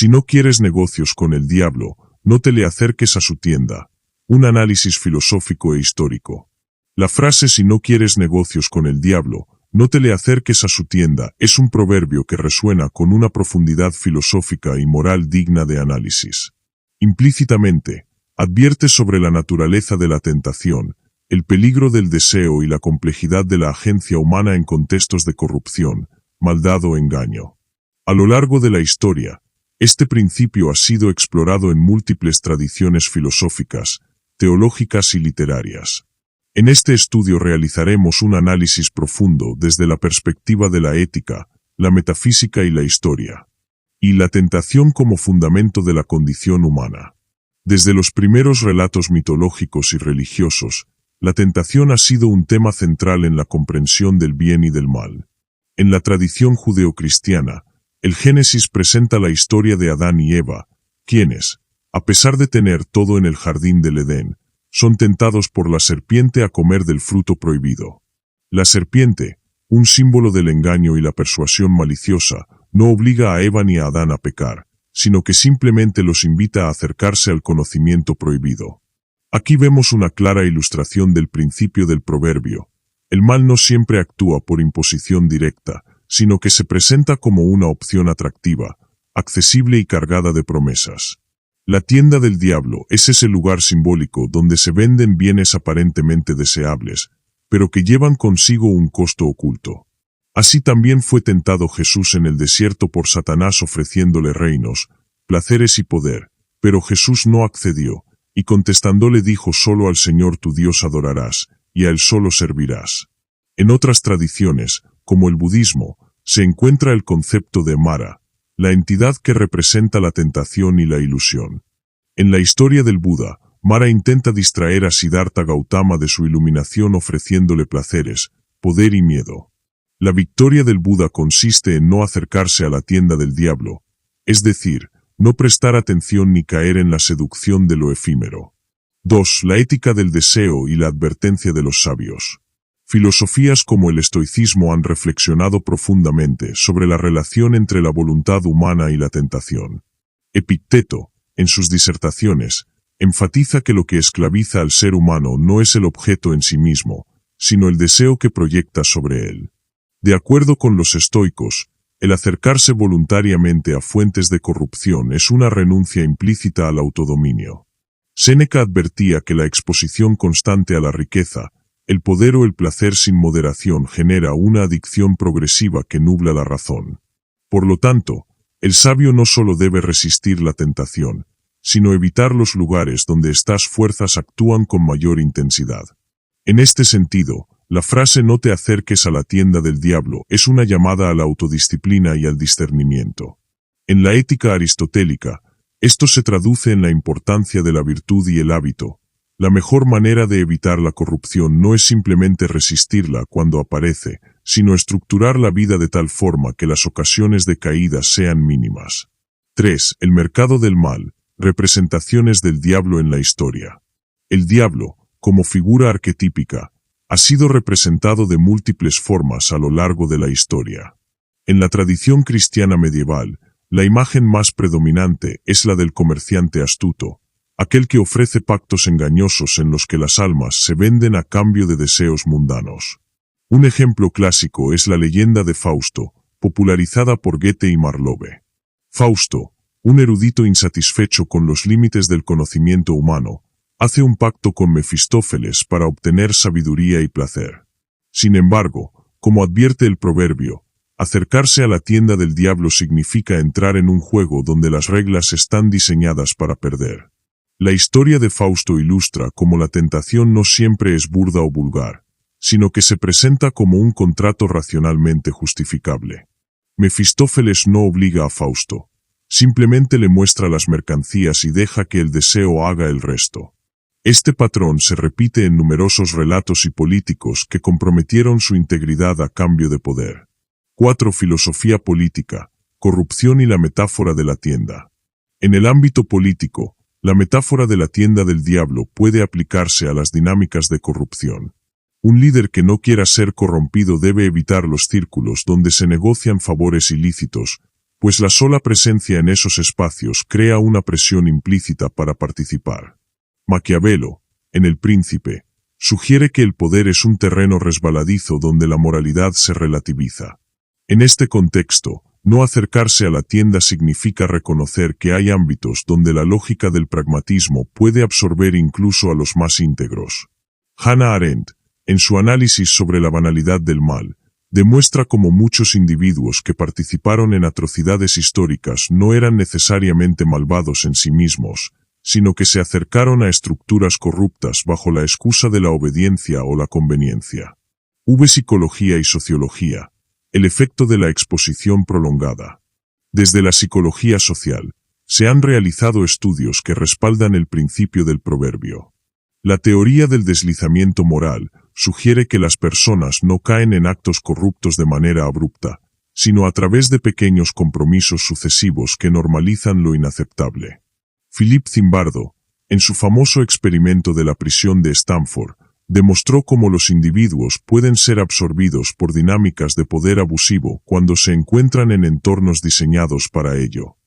Si no quieres negocios con el diablo, no te le acerques a su tienda. Un análisis filosófico e histórico. La frase "si no quieres negocios con el diablo, no te le acerques a su tienda" es un proverbio que resuena con una profundidad filosófica y moral digna de análisis. Implícitamente, advierte sobre la naturaleza de la tentación, el peligro del deseo y la complejidad de la agencia humana en contextos de corrupción, maldad o engaño. A lo largo de la historia, este principio ha sido explorado en múltiples tradiciones filosóficas, teológicas y literarias. En este estudio realizaremos un análisis profundo desde la perspectiva de la ética, la metafísica y la historia. Y la tentación como fundamento de la condición humana. Desde los primeros relatos mitológicos y religiosos, la tentación ha sido un tema central en la comprensión del bien y del mal. En la tradición judeocristiana, el Génesis presenta la historia de Adán y Eva, quienes, a pesar de tener todo en el jardín del Edén, son tentados por la serpiente a comer del fruto prohibido. La serpiente, un símbolo del engaño y la persuasión maliciosa, no obliga a Eva ni a Adán a pecar, sino que simplemente los invita a acercarse al conocimiento prohibido. Aquí vemos una clara ilustración del principio del proverbio. El mal no siempre actúa por imposición directa, sino que se presenta como una opción atractiva, accesible y cargada de promesas. La tienda del diablo es ese lugar simbólico donde se venden bienes aparentemente deseables, pero que llevan consigo un costo oculto. Así también fue tentado Jesús en el desierto por Satanás ofreciéndole reinos, placeres y poder, pero Jesús no accedió, y contestándole dijo: «Solo al Señor tu Dios adorarás, y a Él solo servirás». En otras tradiciones, como el budismo, se encuentra el concepto de Mara, la entidad que representa la tentación y la ilusión. En la historia del Buda, Mara intenta distraer a Siddhartha Gautama de su iluminación ofreciéndole placeres, poder y miedo. La victoria del Buda consiste en no acercarse a la tienda del diablo, es decir, no prestar atención ni caer en la seducción de lo efímero. 2. La ética del deseo y la advertencia de los sabios. Filosofías como el estoicismo han reflexionado profundamente sobre la relación entre la voluntad humana y la tentación. Epicteto, en sus disertaciones, enfatiza que lo que esclaviza al ser humano no es el objeto en sí mismo, sino el deseo que proyecta sobre él. De acuerdo con los estoicos, el acercarse voluntariamente a fuentes de corrupción es una renuncia implícita al autodominio. Séneca advertía que la exposición constante a la riqueza, el poder o el placer sin moderación genera una adicción progresiva que nubla la razón. Por lo tanto, el sabio no solo debe resistir la tentación, sino evitar los lugares donde estas fuerzas actúan con mayor intensidad. En este sentido, la frase «no te acerques a la tienda del diablo» es una llamada a la autodisciplina y al discernimiento. En la ética aristotélica, esto se traduce en la importancia de la virtud y el hábito. La mejor manera de evitar la corrupción no es simplemente resistirla cuando aparece, sino estructurar la vida de tal forma que las ocasiones de caída sean mínimas. 3. El mercado del mal, representaciones del diablo en la historia. El diablo, como figura arquetípica, ha sido representado de múltiples formas a lo largo de la historia. En la tradición cristiana medieval, la imagen más predominante es la del comerciante astuto, aquel que ofrece pactos engañosos en los que las almas se venden a cambio de deseos mundanos. Un ejemplo clásico es la leyenda de Fausto, popularizada por Goethe y Marlowe. Fausto, un erudito insatisfecho con los límites del conocimiento humano, hace un pacto con Mefistófeles para obtener sabiduría y placer. Sin embargo, como advierte el proverbio, acercarse a la tienda del diablo significa entrar en un juego donde las reglas están diseñadas para perder. La historia de Fausto ilustra cómo la tentación no siempre es burda o vulgar, sino que se presenta como un contrato racionalmente justificable. Mefistófeles no obliga a Fausto, simplemente le muestra las mercancías y deja que el deseo haga el resto. Este patrón se repite en numerosos relatos y políticos que comprometieron su integridad a cambio de poder. 4. Filosofía política, corrupción y la metáfora de la tienda. En el ámbito político, la metáfora de la tienda del diablo puede aplicarse a las dinámicas de corrupción. Un líder que no quiera ser corrompido debe evitar los círculos donde se negocian favores ilícitos, pues la sola presencia en esos espacios crea una presión implícita para participar. Maquiavelo, en El Príncipe, sugiere que el poder es un terreno resbaladizo donde la moralidad se relativiza. En este contexto, no acercarse a la tienda significa reconocer que hay ámbitos donde la lógica del pragmatismo puede absorber incluso a los más íntegros. Hannah Arendt, en su análisis sobre la banalidad del mal, demuestra cómo muchos individuos que participaron en atrocidades históricas no eran necesariamente malvados en sí mismos, sino que se acercaron a estructuras corruptas bajo la excusa de la obediencia o la conveniencia. Psicología y sociología. El efecto de la exposición prolongada. Desde la psicología social, se han realizado estudios que respaldan el principio del proverbio. La teoría del deslizamiento moral sugiere que las personas no caen en actos corruptos de manera abrupta, sino a través de pequeños compromisos sucesivos que normalizan lo inaceptable. Philip Zimbardo, en su famoso experimento de la prisión de Stanford, demostró cómo los individuos pueden ser absorbidos por dinámicas de poder abusivo cuando se encuentran en entornos diseñados para ello.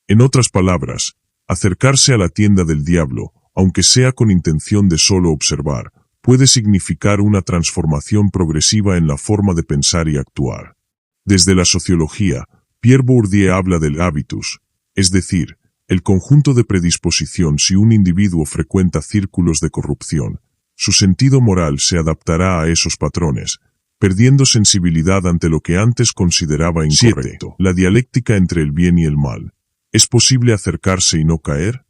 En otras palabras, acercarse a la tienda del diablo, aunque sea con intención de solo observar, puede significar una transformación progresiva en la forma de pensar y actuar. Desde la sociología, Pierre Bourdieu habla del habitus, es decir, el conjunto de predisposición. Si un individuo frecuenta círculos de corrupción, su sentido moral se adaptará a esos patrones, perdiendo sensibilidad ante lo que antes consideraba incorrecto. La dialéctica entre el bien y el mal. ¿Es posible acercarse y no caer?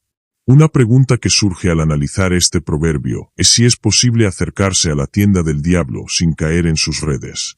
Una pregunta que surge al analizar este proverbio es si es posible acercarse a la tienda del diablo sin caer en sus redes.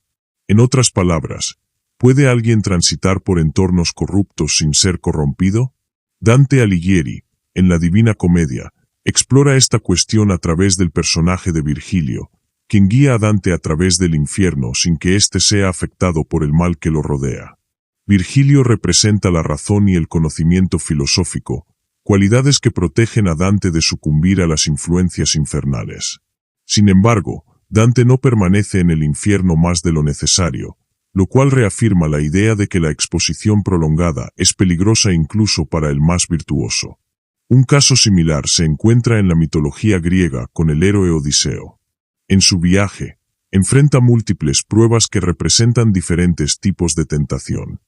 En otras palabras, ¿puede alguien transitar por entornos corruptos sin ser corrompido? Dante Alighieri, en la Divina Comedia, explora esta cuestión a través del personaje de Virgilio, quien guía a Dante a través del infierno sin que éste sea afectado por el mal que lo rodea. Virgilio representa la razón y el conocimiento filosófico, cualidades que protegen a Dante de sucumbir a las influencias infernales. Sin embargo, Dante no permanece en el infierno más de lo necesario, lo cual reafirma la idea de que la exposición prolongada es peligrosa incluso para el más virtuoso. Un caso similar se encuentra en la mitología griega con el héroe Odiseo. En su viaje, enfrenta múltiples pruebas que representan diferentes tipos de tentación.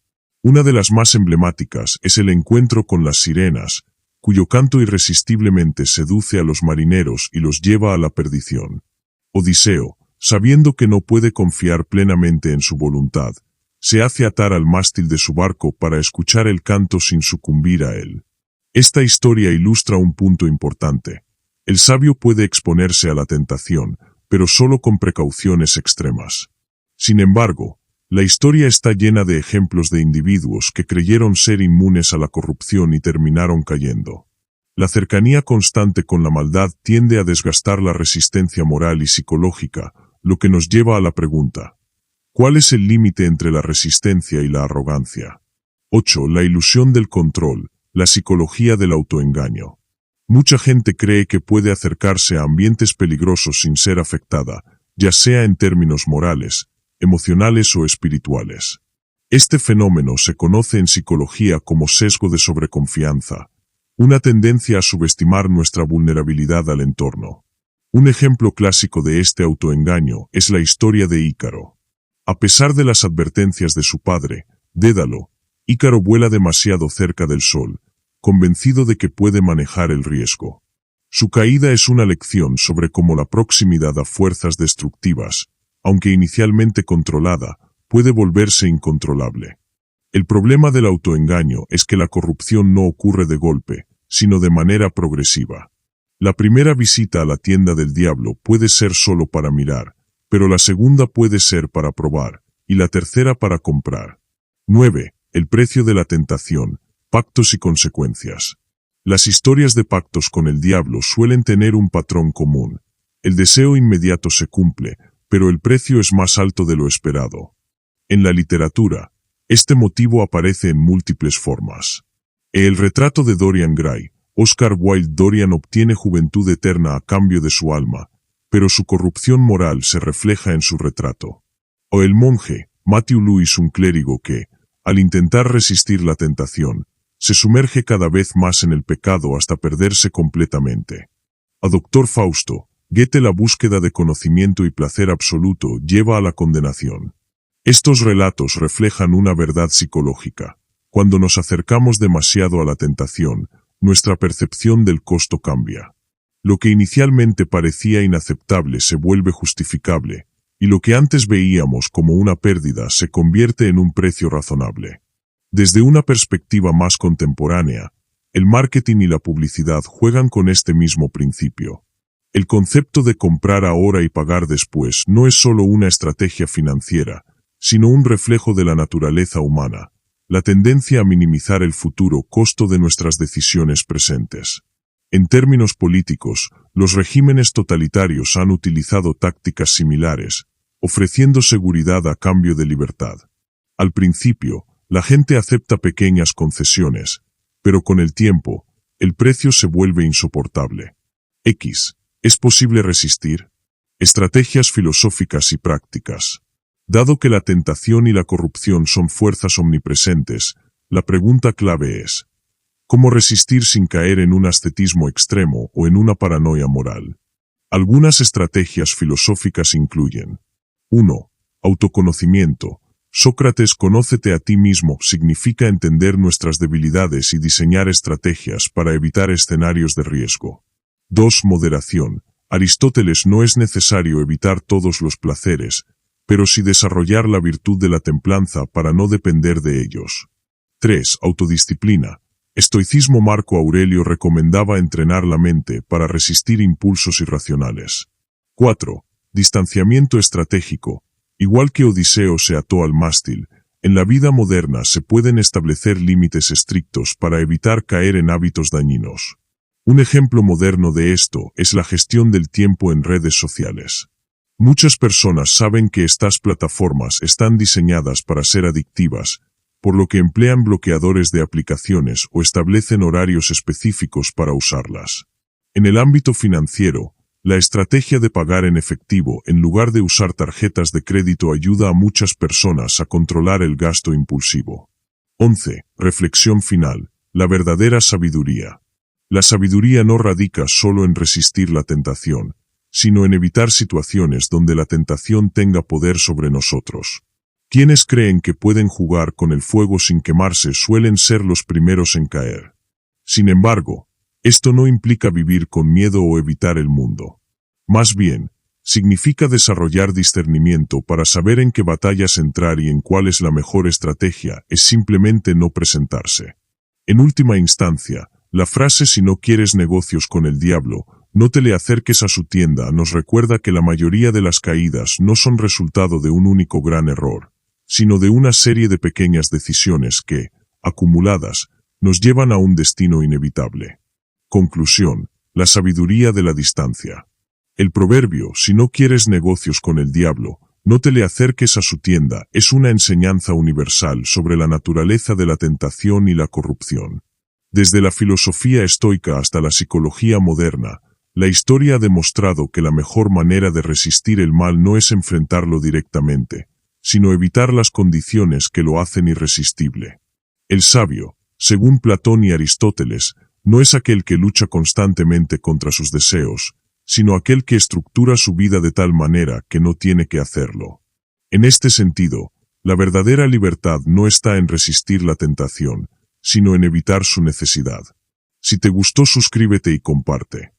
Una de las más emblemáticas es el encuentro con las sirenas, cuyo canto irresistiblemente seduce a los marineros y los lleva a la perdición. Odiseo, sabiendo que no puede confiar plenamente en su voluntad, se hace atar al mástil de su barco para escuchar el canto sin sucumbir a él. Esta historia ilustra un punto importante. El sabio puede exponerse a la tentación, pero solo con precauciones extremas. Sin embargo, la historia está llena de ejemplos de individuos que creyeron ser inmunes a la corrupción y terminaron cayendo. La cercanía constante con la maldad tiende a desgastar la resistencia moral y psicológica, lo que nos lleva a la pregunta: ¿cuál es el límite entre la resistencia y la arrogancia? 8. La ilusión del control, la psicología del autoengaño. Mucha gente cree que puede acercarse a ambientes peligrosos sin ser afectada, ya sea en términos morales, emocionales o espirituales. Este fenómeno se conoce en psicología como sesgo de sobreconfianza, una tendencia a subestimar nuestra vulnerabilidad al entorno. Un ejemplo clásico de este autoengaño es la historia de Ícaro. A pesar de las advertencias de su padre, Dédalo, Ícaro vuela demasiado cerca del sol, convencido de que puede manejar el riesgo. Su caída es una lección sobre cómo la proximidad a fuerzas destructivas, aunque inicialmente controlada, puede volverse incontrolable. El problema del autoengaño es que la corrupción no ocurre de golpe, sino de manera progresiva. La primera visita a la tienda del diablo puede ser solo para mirar, pero la segunda puede ser para probar, y la tercera para comprar. 9. El precio de la tentación, pactos y consecuencias. Las historias de pactos con el diablo suelen tener un patrón común. El deseo inmediato se cumple, pero el precio es más alto de lo esperado. En la literatura, este motivo aparece en múltiples formas. En el retrato de Dorian Gray, Oscar Wilde. Dorian obtiene juventud eterna a cambio de su alma, pero su corrupción moral se refleja en su retrato. O El monje, Matthew Lewis. Un clérigo que, Al intentar resistir la tentación, se sumerge cada vez más en el pecado hasta perderse completamente. A Dr. Fausto, Goethe, la búsqueda de conocimiento y placer absoluto lleva a la condenación. Estos relatos reflejan una verdad psicológica. Cuando nos acercamos demasiado a la tentación, nuestra percepción del costo cambia. Lo que inicialmente parecía inaceptable se vuelve justificable, y lo que antes veíamos como una pérdida se convierte en un precio razonable. Desde una perspectiva más contemporánea, el marketing y la publicidad juegan con este mismo principio. El concepto de comprar ahora y pagar después no es solo una estrategia financiera, sino un reflejo de la naturaleza humana, la tendencia a minimizar el futuro costo de nuestras decisiones presentes. En términos políticos, los regímenes totalitarios han utilizado tácticas similares, ofreciendo seguridad a cambio de libertad. Al principio, la gente acepta pequeñas concesiones, pero con el tiempo, el precio se vuelve insoportable. ¿Es posible resistir? Estrategias filosóficas y prácticas. Dado que la tentación y la corrupción son fuerzas omnipresentes, la pregunta clave es: ¿cómo resistir sin caer en un ascetismo extremo o en una paranoia moral? Algunas estrategias filosóficas incluyen: 1. Autoconocimiento. Sócrates, conócete a ti mismo, significa entender nuestras debilidades y diseñar estrategias para evitar escenarios de riesgo. 2. Moderación. Aristóteles, no es necesario evitar todos los placeres, pero sí desarrollar la virtud de la templanza para no depender de ellos. 3. Autodisciplina. Estoicismo. Marco Aurelio recomendaba entrenar la mente para resistir impulsos irracionales. 4. Distanciamiento estratégico. Igual que Odiseo se ató al mástil, en la vida moderna se pueden establecer límites estrictos para evitar caer en hábitos dañinos. Un ejemplo moderno de esto es la gestión del tiempo en redes sociales. Muchas personas saben que estas plataformas están diseñadas para ser adictivas, por lo que emplean bloqueadores de aplicaciones o establecen horarios específicos para usarlas. En el ámbito financiero, la estrategia de pagar en efectivo en lugar de usar tarjetas de crédito ayuda a muchas personas a controlar el gasto impulsivo. 11. Reflexión final. La verdadera sabiduría. La sabiduría no radica solo en resistir la tentación, sino en evitar situaciones donde la tentación tenga poder sobre nosotros. Quienes creen que pueden jugar con el fuego sin quemarse suelen ser los primeros en caer. Sin embargo, esto no implica vivir con miedo o evitar el mundo. Más bien, significa desarrollar discernimiento para saber en qué batallas entrar y en cuál es la mejor estrategia, es simplemente no presentarse. En última instancia, la frase "si no quieres negocios con el diablo, no te le acerques a su tienda" nos recuerda que la mayoría de las caídas no son resultado de un único gran error, sino de una serie de pequeñas decisiones que, acumuladas, nos llevan a un destino inevitable. Conclusión: la sabiduría de la distancia. El proverbio "si no quieres negocios con el diablo, no te le acerques a su tienda" es una enseñanza universal sobre la naturaleza de la tentación y la corrupción. Desde la filosofía estoica hasta la psicología moderna, la historia ha demostrado que la mejor manera de resistir el mal no es enfrentarlo directamente, sino evitar las condiciones que lo hacen irresistible. El sabio, según Platón y Aristóteles, no es aquel que lucha constantemente contra sus deseos, sino aquel que estructura su vida de tal manera que no tiene que hacerlo. En este sentido, la verdadera libertad no está en resistir la tentación, sino en evitar su necesidad. Si te gustó, suscríbete y comparte.